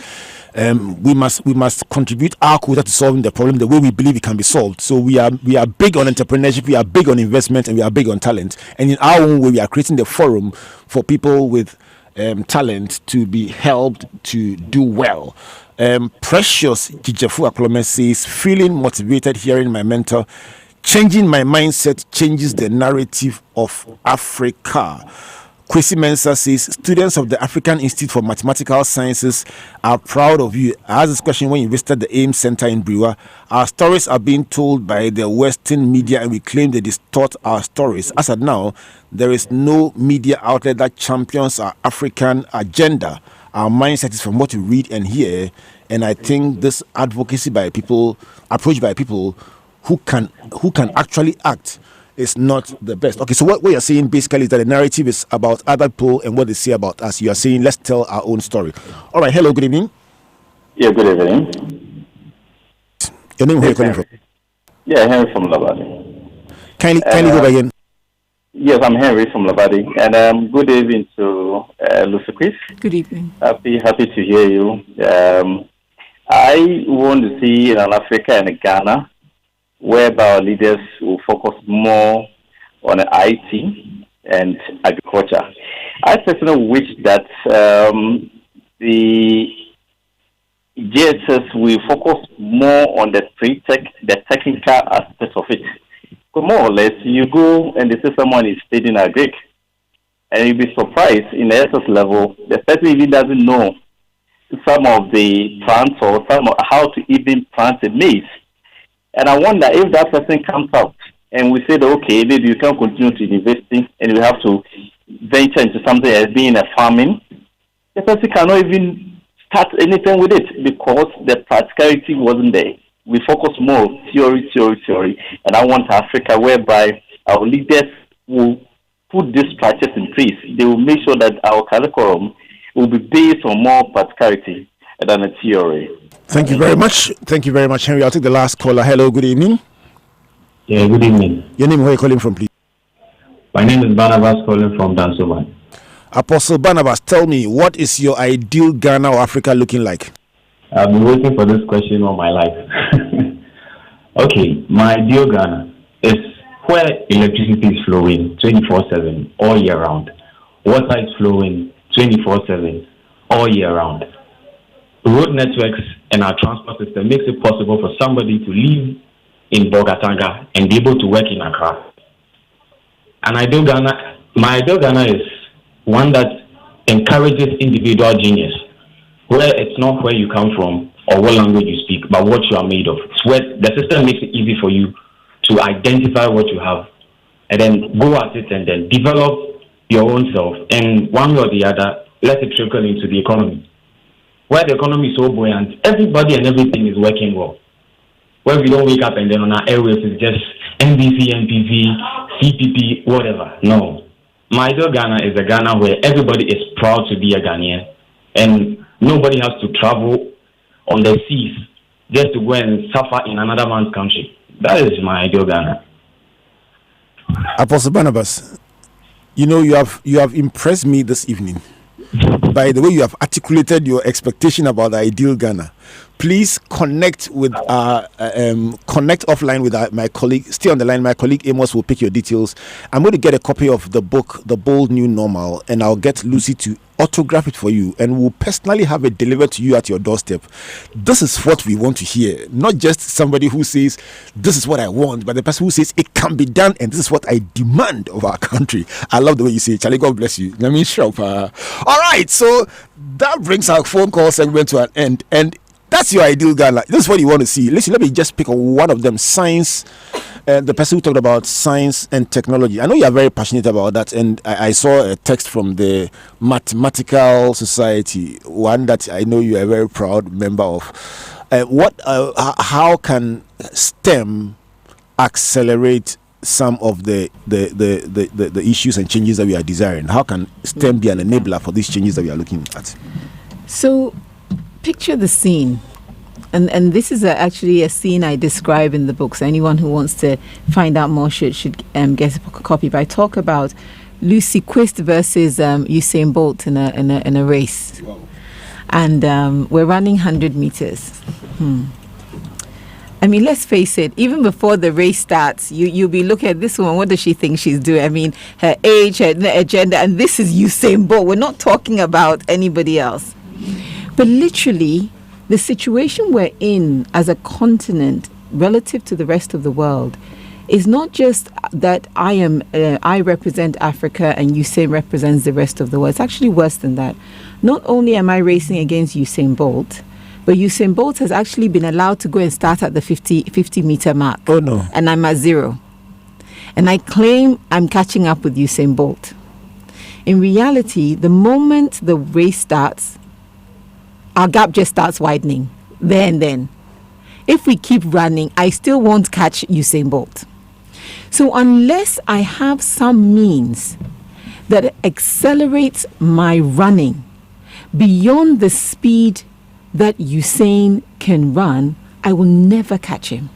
we must contribute our quota to solving the problem the way we believe it can be solved. So we are big on entrepreneurship, we are big on investment, and we are big on talent. And in our own way, we are creating the forum for people with talent to be helped to do well. Precious Jijafu Aklome says, feeling motivated hearing my mentor, changing my mindset changes the narrative of Africa. Kwesi Mensah says, students of the African Institute for Mathematical Sciences are proud of you. I asked this question when you visited the AIM Center in Brewa. Our stories are being told by the Western media and we claim they distort our stories. As of now, there is no media outlet that champions our African agenda. Our mindset is from what we read and hear, and I think this advocacy by people, approach by people who can actually act, is not the best. Okay, so what we are saying basically is that the narrative is about other people and what they say about us. You are saying let's tell our own story. All right. Hello. Good evening. Yeah. Good evening. Your name? Where are you calling from? Yeah, Henry from Labadi. Kindly go back again. Yes, I'm Henry from Labadi, and good evening to Lucy Chris. Good evening. Happy to hear you. I want to see in Africa and Ghana, whereby our leaders will focus more on IT and agriculture. I personally wish that the JSS will focus more on the technical aspects of it. More or less, you go and they say someone is studying Greek, and you'll be surprised in the SS level, the person even doesn't know some of the plants or how to even plant a maize. And I wonder if that person comes out and we say, okay, maybe you can continue to investing and you have to venture into something as being a farming, the person cannot even start anything with it because the practicality wasn't there. We focus more theory, and I want Africa whereby our leaders will put these structures in place. They will make sure that our curriculum will be based on more practicality than a theory. Thank you very much. Thank you very much, Henry. I'll take the last caller. Hello, good evening. Yeah, good evening. Your name, where are you calling from, please? My name is Barnabas, calling from Dansoman. Apostle Barnabas, tell me, what is your ideal Ghana or Africa looking like? I've been waiting for this question all my life. Okay, my ideal Ghana is where electricity is flowing 24/7 all year round. Water is flowing 24/7 all year round. Road networks and our transport system makes it possible for somebody to live in Bogatanga and be able to work in Accra. My ideal Ghana is one that encourages individual genius, where it's not where you come from or what language you speak, but what you are made of. It's where the system makes it easy for you to identify what you have and then go at it and then develop your own self. And one way or the other, let it trickle into the economy. Where the economy is so buoyant, everybody and everything is working well. Where we don't wake up and then on our airwaves it's just NBC, MPV, CPP, whatever. No. My ideal Ghana is a Ghana where everybody is proud to be a Ghanaian and nobody has to travel on the seas just to go and suffer in another man's country. That is my ideal Ghana. Apostle Barnabas, you know, you have impressed me this evening by the way you have articulated your expectation about the ideal Ghana. Please connect with connect offline with my colleague. Stay on the line. My colleague Amos will pick your details. I'm going to get a copy of the book, The Bold New Normal, and I'll get Lucy to autograph it for you, and we'll personally have it delivered to you at your doorstep. This is what we want to hear, not just somebody who says this is what I want, but the person who says it can be done and this is what I demand of our country. I love the way you say it. Charlie, God bless you. Let me show up. All right, so that brings our phone call segment to an end, and that's your ideal Ghana. This is what you want to see. Listen, let me just pick one of them. Science. The person who talked about science and technology. I know you are very passionate about that, and I saw a text from the Mathematical Society, one that I know you are a very proud member of. How can STEM accelerate some of the issues and changes that we are desiring? How can STEM be an enabler for these changes that we are looking at? So, picture the scene. And this is actually a scene I describe in the book. So anyone who wants to find out more should get a copy. But I talk about Lucy QUIST versus Usain Bolt in a race. Wow. And we're running 100 meters. I mean, let's face it, even before the race starts, you'll be looking at this woman, what does she think she's doing? I mean, her age, her gender, and this is Usain Bolt. We're not talking about anybody else. But literally, the situation we're in as a continent relative to the rest of the world is not just that I represent Africa and Usain represents the rest of the world. It's actually worse than that. Not only am I racing against Usain Bolt, but Usain Bolt has actually been allowed to go and start at the 50 meter mark. Oh no. And I'm at 0. And I claim I'm catching up with Usain Bolt. In reality, the moment the race starts, our gap just starts widening there and then. If we keep running, I still won't catch Usain Bolt. So unless I have some means that accelerates my running beyond the speed that Usain can run, I will never catch him.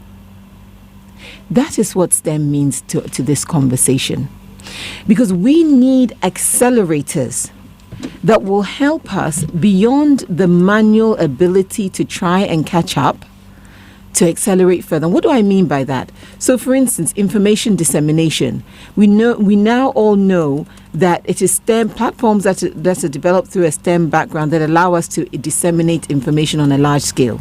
That is what STEM means to this conversation. Because we need accelerators that will help us beyond the manual ability to try and catch up, to accelerate further. What do I mean by that? So, for instance, information dissemination. We now all know that it is STEM platforms that are developed through a STEM background that allow us to disseminate information on a large scale.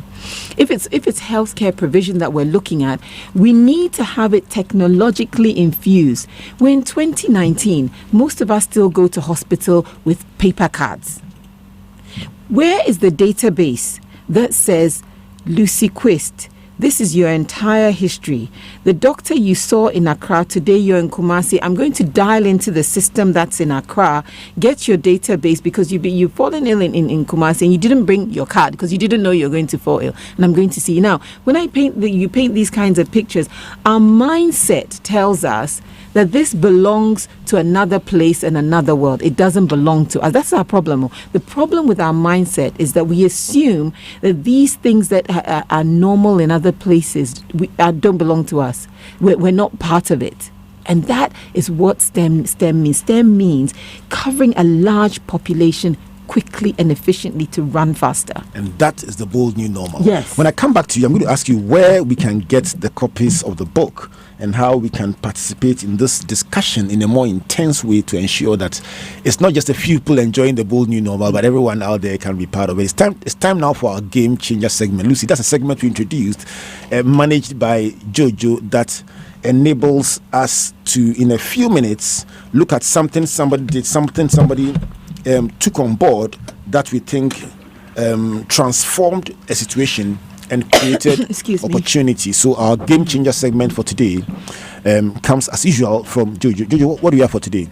If it's healthcare provision that we're looking at, we need to have it technologically infused. We're in 2019. Most of us still go to hospital with paper cards. Where is the database that says, Lucy QUIST, this is your entire history. The doctor you saw in Accra, today you're in Kumasi. I'm going to dial into the system that's in Accra, get your database, because you've fallen ill in Kumasi and you didn't bring your card because you didn't know you're going to fall ill. And I'm going to see you now. When you paint these kinds of pictures, our mindset tells us that this belongs to another place and another world. It doesn't belong to us. That's our problem. The problem with our mindset is that we assume that these things that are normal in other places don't belong to us. We're not part of it. And that is what STEM means. STEM means covering a large population quickly and efficiently to run faster. And that is the bold new normal. Yes. When I come back to you, I'm going to ask you where we can get the copies of the book and how we can participate in this discussion in a more intense way to ensure that it's not just a few people enjoying the bold new normal, but everyone out there can be part of it. It's time now for our Game Changer segment. Lucy, that's a segment we introduced, managed by Jojo, that enables us to, in a few minutes, look at something somebody did, something somebody took on board that we think transformed a situation and created opportunity. So our game changer segment for today comes as usual from Jojo. Jojo, what do you have for today?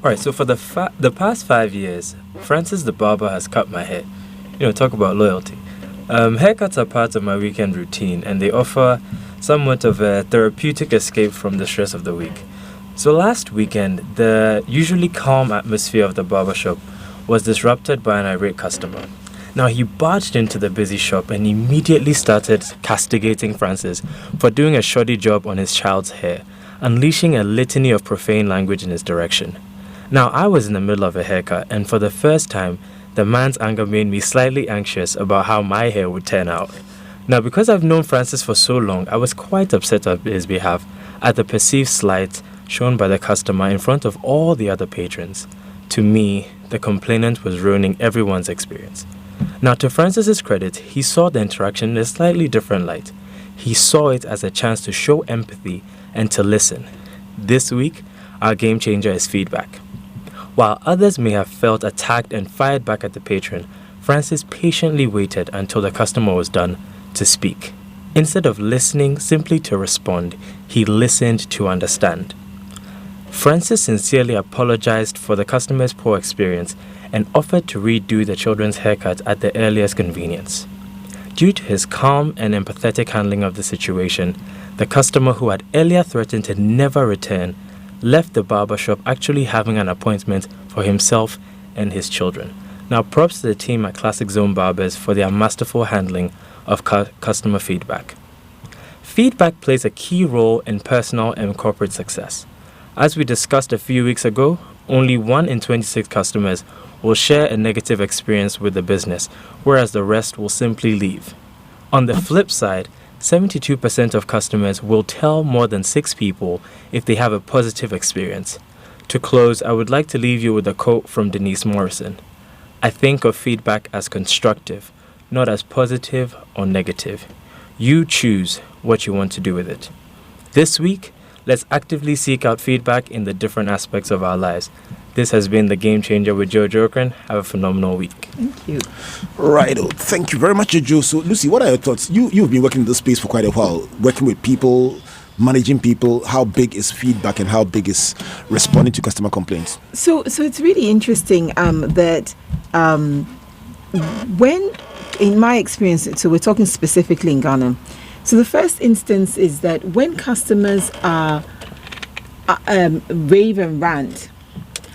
All right, so for the past 5 years, Francis the barber has cut my hair. Talk about loyalty. Haircuts are part of my weekend routine, and they offer somewhat of a therapeutic escape from the stress of the week. So last weekend, the usually calm atmosphere of the barbershop was disrupted by an irate customer. Now, he barged into the busy shop and immediately started castigating Francis for doing a shoddy job on his child's hair, unleashing a litany of profane language in his direction. Now, I was in the middle of a haircut, and for the first time, the man's anger made me slightly anxious about how my hair would turn out. Now, because I've known Francis for so long, I was quite upset on his behalf at the perceived slight shown by the customer in front of all the other patrons. To me, the complainant was ruining everyone's experience. Now, to Francis's credit, he saw the interaction in a slightly different light. He saw it as a chance to show empathy and to listen. This week, our game changer is feedback. While others may have felt attacked and fired back at the patron, Francis patiently waited until the customer was done to speak. Instead of listening simply to respond, he listened to understand. Francis sincerely apologized for the customer's poor experience and offered to redo the children's haircut at the earliest convenience. Due to his calm and empathetic handling of the situation, the customer who had earlier threatened to never return left the barbershop actually having an appointment for himself and his children. Now, props to the team at Classic Zone Barbers for their masterful handling of customer feedback. Feedback plays a key role in personal and corporate success. As we discussed a few weeks ago, only 1 in 26 customers will share a negative experience with the business, whereas the rest will simply leave. On the flip side, 72% of customers will tell more than 6 people if they have a positive experience. To close, I would like to leave you with a quote from Denise Morrison. I think of feedback as constructive, not as positive or negative. You choose what you want to do with it. This week, let's actively seek out feedback in the different aspects of our lives. This has been the Game Changer with Jojo. Have a phenomenal week. Thank you. Right. Thank you very much, Jojo. So, Lucy, what are your thoughts? You've been working in this space for quite a while, working with people, managing people. How big is feedback and how big is responding to customer complaints? So it's really interesting that when, in my experience, so we're talking specifically in Ghana. So the first instance is that when customers are rave and rant,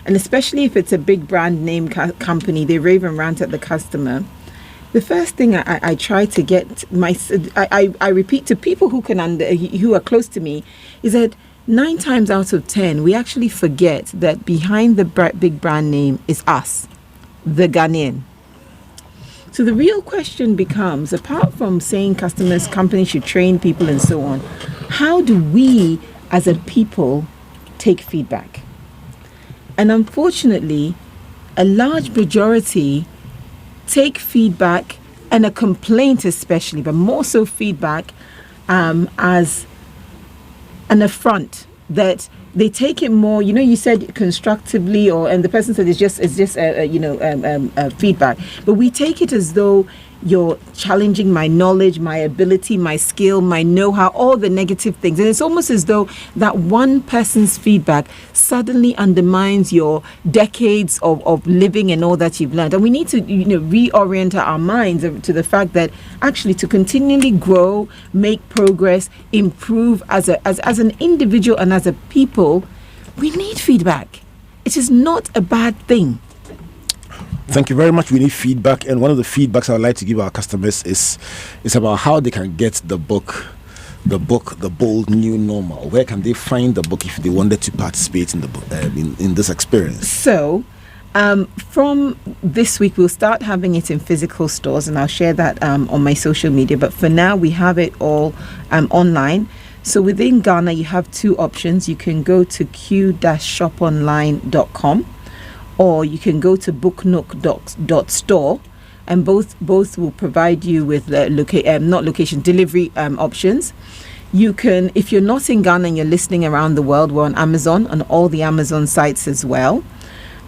and especially if it's a big brand name company, they rave and rant at the customer. The first thing I try to get I repeat to people who are close to me is that 9 times out of 10 we actually forget that behind the big brand name is us, the Ghanaian. So the real question becomes, apart from saying companies should train people and so on, how do we as a people take feedback? And unfortunately, a large majority take feedback, and a complaint especially, but more so feedback, as an affront, that they take it more, you said constructively, and the person said it's just feedback, but we take it as though you're challenging my knowledge, my ability, my skill, my know-how, all the negative things. And it's almost as though that one person's feedback suddenly undermines your decades of living and all that you've learned. And we need to reorient our minds to the fact that actually to continually grow, make progress, improve as an individual and as a people, we need feedback. It is not a bad thing. Thank you very much. We need feedback, and one of the feedbacks I would like to give our customers is about how they can get the book, The Bold New Normal. Where can they find the book if they wanted to participate in the book, in this experience? So, from this week, we'll start having it in physical stores, and I'll share that on my social media. But for now, we have it all online. So within Ghana, you have 2 options. You can go to q-shoponline.com. or you can go to booknook.store, and both will provide you with delivery options. You can, if you're not in Ghana and you're listening around the world, we're on Amazon, on all the Amazon sites as well.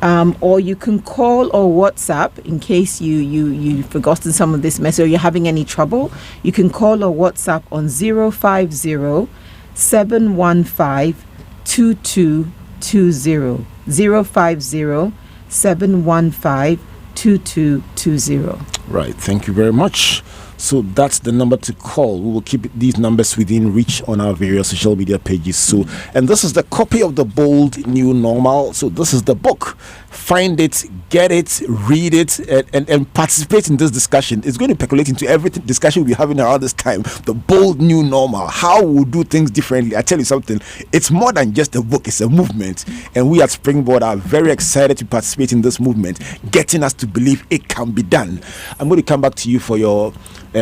Or you can call or WhatsApp in case you've forgotten some of this message or you're having any trouble. You can call or WhatsApp on 050 715 2220. 050 715 2220. Right, thank you very much. So that's the number to call. We will keep these numbers within reach on our various social media pages. So, and this is the copy of the Bold New Normal. So this is the book. Find it, get it, read it, and participate in this discussion. It's going to percolate into every discussion we're having around this time. The Bold New Normal. How we'll do things differently. I tell you something. It's more than just a book. It's a movement. And we at Springboard are very excited to participate in this movement, getting us to believe it can be done. I'm going to come back to you for your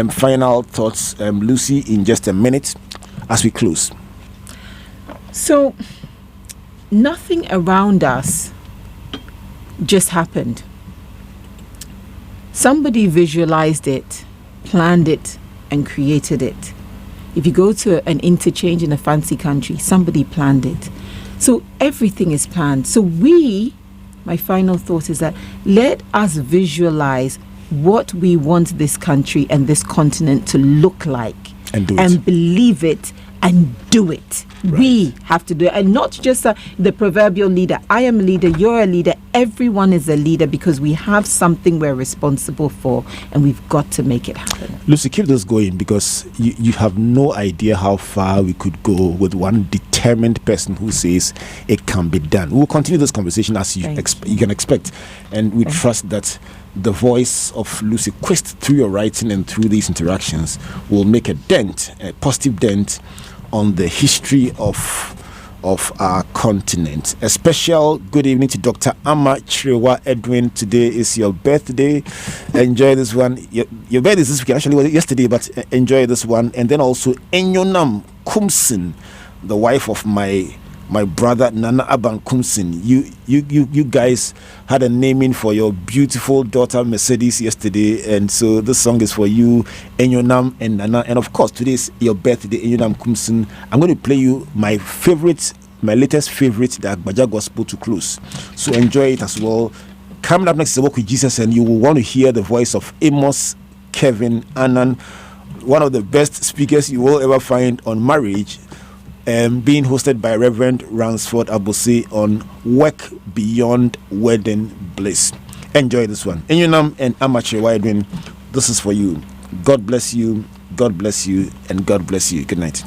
final thoughts, Lucy, in just a minute as we close. So, nothing around us just happened. Somebody visualized it, planned it, and created it. If you go to an interchange in a fancy country, somebody planned it. So everything is planned. So my final thought is that let us visualize what we want this country and this continent to look like and do it and believe it and do it. Right. We have to do it, and not just the proverbial leader. I am a leader, you're a leader, everyone is a leader, because we have something we're responsible for and we've got to make it happen. Lucy, keep this going, because you have no idea how far we could go with one determined person who says it can be done. We'll continue this conversation as you can expect, and we trust that the voice of Lucy QUIST through your writing and through these interactions will make a positive dent on the history of our continent. A special good evening to Dr. Amma Chiriwa Edwin. Today is your birthday. Enjoy this one. Your birthday is this weekend, actually was yesterday, but enjoy this one. And then also Enyonam Kumsin, the wife of my brother Nana Aban Kumsin. You guys had a naming for your beautiful daughter Mercedes yesterday, and so this song is for you, Enyonam and Nana. And of course, today is your birthday, Enyonam Kumsin. I'm going to play you my latest favorite, the Agbaja Gospel, to close. So enjoy it as well. Coming up next is a Walk with Jesus, and you will want to hear the voice of Amos Kevin Annan, one of the best speakers you will ever find on marriage, being hosted by Reverend Ransford Abose on Work Beyond Wedding Bliss. Enjoy this one. Enyonam and Amateur Widewin, this is for you. God bless you, God bless you, and God bless you. Good night.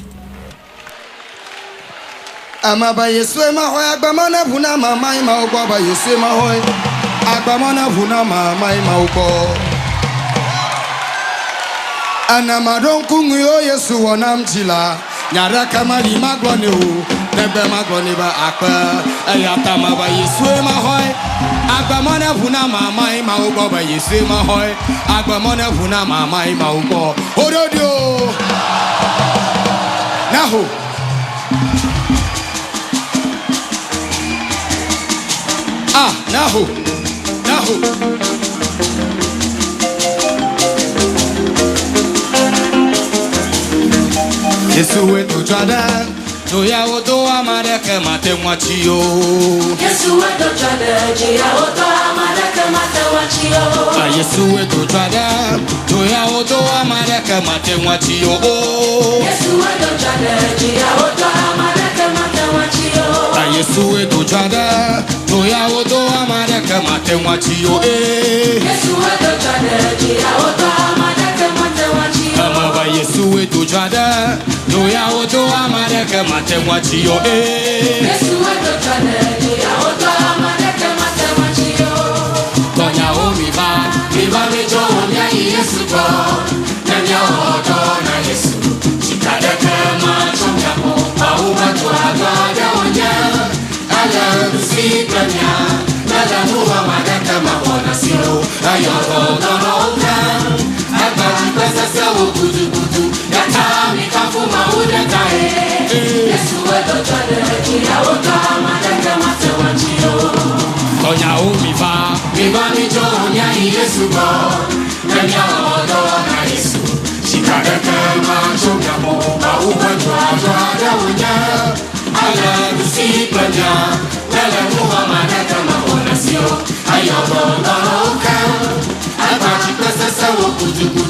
Amaba Yeswe Mahoy, Agbamana Vuna Mamai Mauba, Yeswe Mahoy, Agbamana Vuna Mamai Maubo. Anamadon Kungo Yesu Wanam Chila. Nyara kamali magwane o nebe magwane ba akpa ayatama ba Yeswe Mahoy agbamona vuna mamai maubo ba Yeswe Mahoy agbamona vuna mamai maubo ododio naho naho Yesu wetu chada Joya oto amareke mate mwachio Yesu wetu chada Joya oto amareke mate mwachio Yesu wetu chada Joya oto amareke mate mwachio Yesu wetu chada Joya oto amareke mate mwachio Yesu wetu chada Joya oto amareke mate mwachio Yesu wetu chada Joya oto amareke mate mwachio Amaba Yesu wetu chada Joya oto amareke mate mwachio Yesu wetu chada Joya oto amareke mate mwachio Tonya omiba mijo omya Yesu go Nanya oto na Yesu Chikadeke macho nyamo Pauba tuaga ya onya Ala usikanya Nala muwa madeke mabona silo Ayoto dono oka Agbaji pesa sewo kudu kudu Yatami kafuma udetae Yesu wedo chade Chia oka madeke mate wanchio Tonya umiva Miva mijo onya Yesu go Nanya odo na Yesu Chikadeke macho nyamo Pauba tuaga ya onya Ala usikanya Nala muwa madeke mabona silo yọ̀bọ̀ lọ́rọ̀ kan. Àgbàjì pẹ́sẹ́sẹ́ wo kùtùkù